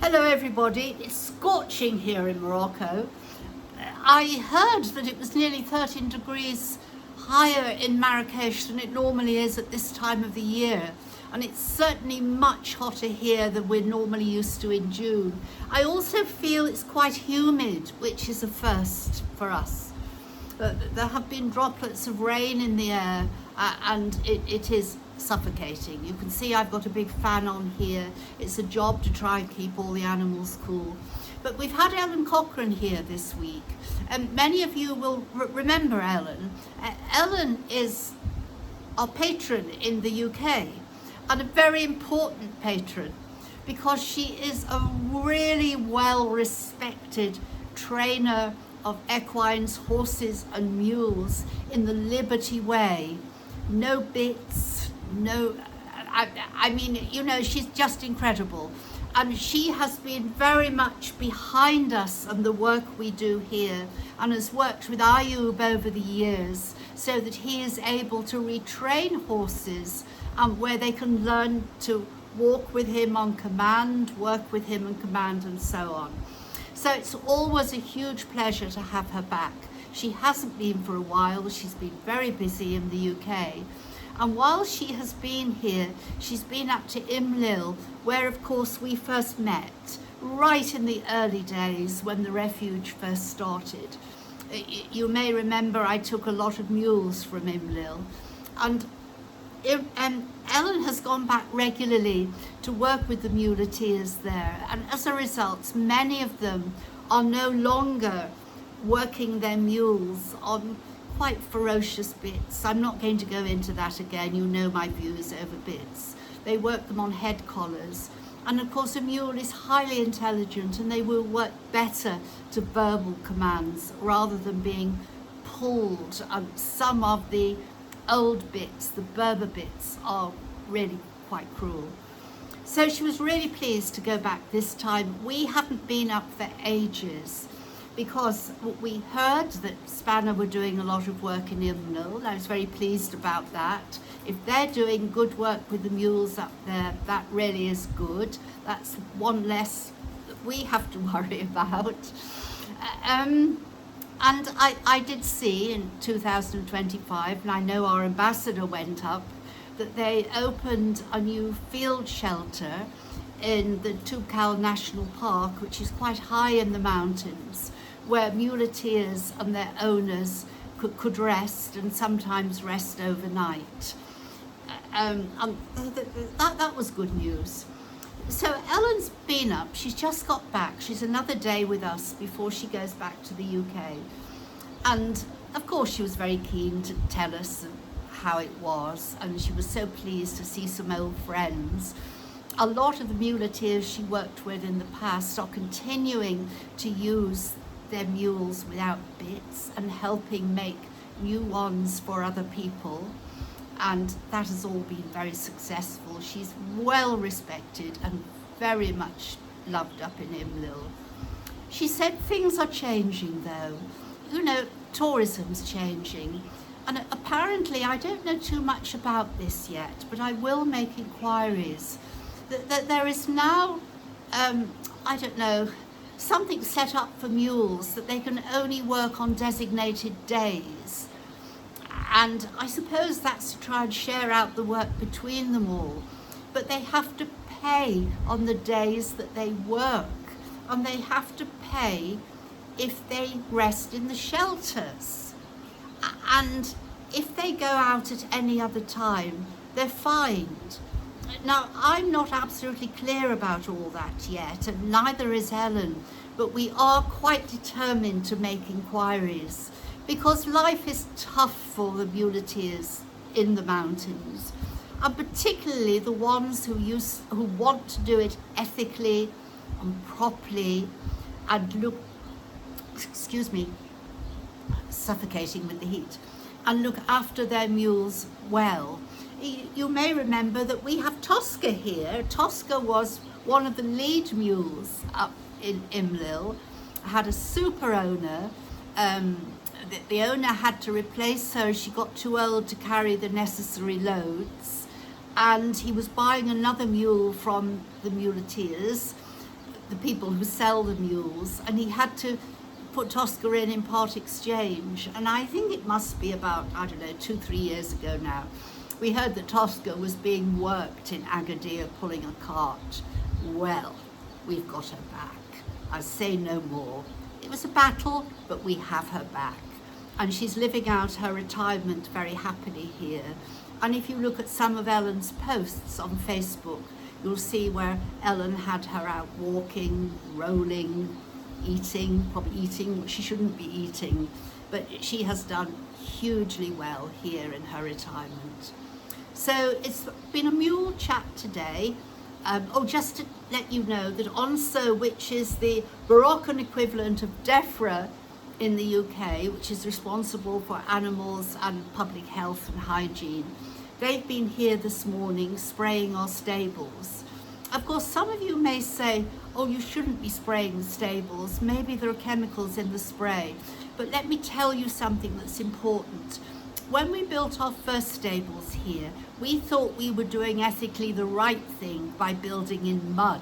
Hello everybody, it's scorching here in Morocco. I heard that it was nearly 13 degrees higher in Marrakesh than it normally is at this time of the year, and it's certainly much hotter here than we're normally used to in June. I also feel it's quite humid, which is a first for us. There have been droplets of rain in the air and it is suffocating. You can see I've got a big fan on here. It's a job to try and keep all the animals cool. But we've had Ellen Cochrane here this week, and many of you will remember Ellen. Ellen is our patron in the UK, and a very important patron, because she is a really well respected trainer of equines, horses and mules in the Liberty way. No bits, I mean, you know, she's just incredible. And she has been very much behind us and the work we do here, and has worked with Ayub over the years so that he is able to retrain horses where they can learn to walk with him on command, work with him on command, and so on. So it's always a huge pleasure to have her back. She hasn't been for a while. She's been very busy in the UK. And while she has been here, she's been up to Imlil, where of course we first met, right in the early days when the refuge first started. You may remember I took a lot of mules from Imlil, and Ellen has gone back regularly to work with the muleteers there, and as a result, many of them are no longer working their mules on quite ferocious bits. I'm not going to go into that again. You know my views over bits. They work them on head collars, and of course a mule is highly intelligent and they will work better to verbal commands rather than being pulled. Some of the old bits, the Berber bits, are really quite cruel. So she was really pleased to go back this time. We haven't been up for ages, because we heard that Spanner were doing a lot of work in Imnul. I was very pleased about that. If they're doing good work with the mules up there, that really is good. That's one less that we have to worry about. And I did see in 2025, and I know our ambassador went up, that they opened a new field shelter in the Toubkal National Park, which is quite high in the mountains, where muleteers and their owners could rest, and sometimes rest overnight. That was good news. So Ellen's been up, she's just got back. She's another day with us before she goes back to the UK. And of course she was very keen to tell us how it was, and she was so pleased to see some old friends. A lot of the muleteers she worked with in the past are continuing to use their mules without bits and helping make new ones for other people, and that has all been very successful. She's well respected and very much loved up in Imlil. She said things are changing though. You know, tourism's changing, and apparently, I don't know too much about this yet, but I will make inquiries, that there is now, I don't know, something set up for mules that they can only work on designated days. And I suppose that's to try and share out the work between them all. But they have to pay on the days that they work, and they have to pay if they rest in the shelters. And if they go out at any other time, they're fined. Now, I'm not absolutely clear about all that yet, and neither is Ellen, but we are quite determined to make inquiries, because life is tough for the muleteers in the mountains, and particularly the ones who want to do it ethically and properly and look, suffocating with the heat, and look after their mules well. You may remember that we have Tosca here. Tosca was one of the lead mules up in Imlil, had a super owner. The owner had to replace her. She got too old to carry the necessary loads, and he was buying another mule from the muleteers. the people who sell the mules, and he had to put Tosca in part exchange. And I think it must be about, I don't know, 2-3 years ago now, we heard that Tosca was being worked in Agadir pulling a cart. Well, we've got her back. I say no more. It was a battle, but we have her back. And she's living out her retirement very happily here. And if you look at some of Ellen's posts on Facebook, you'll see where Ellen had her out walking, rolling, eating, probably eating what she shouldn't be eating. But she has done hugely well here in her retirement. So it's been a mule chat today. Just to let you know that ONSO, which is the Moroccan equivalent of DEFRA in the UK, which is responsible for animals and public health and hygiene, they've been here this morning spraying our stables. Of course, some of you may say, oh, you shouldn't be spraying the stables. Maybe there are chemicals in the spray. But let me tell you something that's important. When we built our first stables here, we thought we were doing ethically the right thing by building in mud.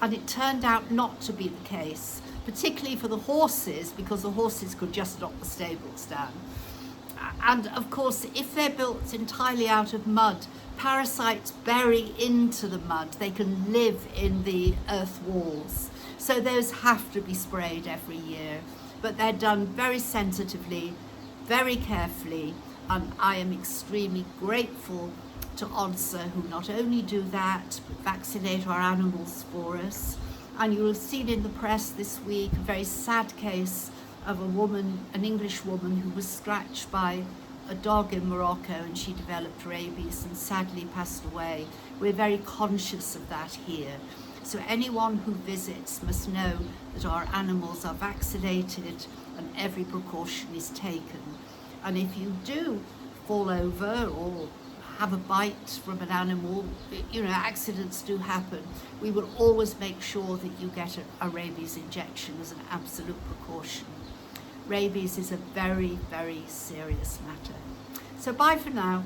And it turned out not to be the case, particularly for the horses, because the horses could just knock the stables down. And of course, if they're built entirely out of mud, parasites bury into the mud. They can live in the earth walls. So those have to be sprayed every year. But they're done very sensitively, very carefully, and I am extremely grateful to ONSA, who not only do that, but vaccinate our animals for us. And you will have seen in the press this week a very sad case of a woman, an English woman, who was scratched by a dog in Morocco, and she developed rabies and sadly passed away. We're very conscious of that here. So anyone who visits must know that our animals are vaccinated and every precaution is taken. And if you do fall over or have a bite from an animal, accidents do happen. We will always make sure that you get a rabies injection as an absolute precaution. Rabies is a very, very serious matter. So bye for now.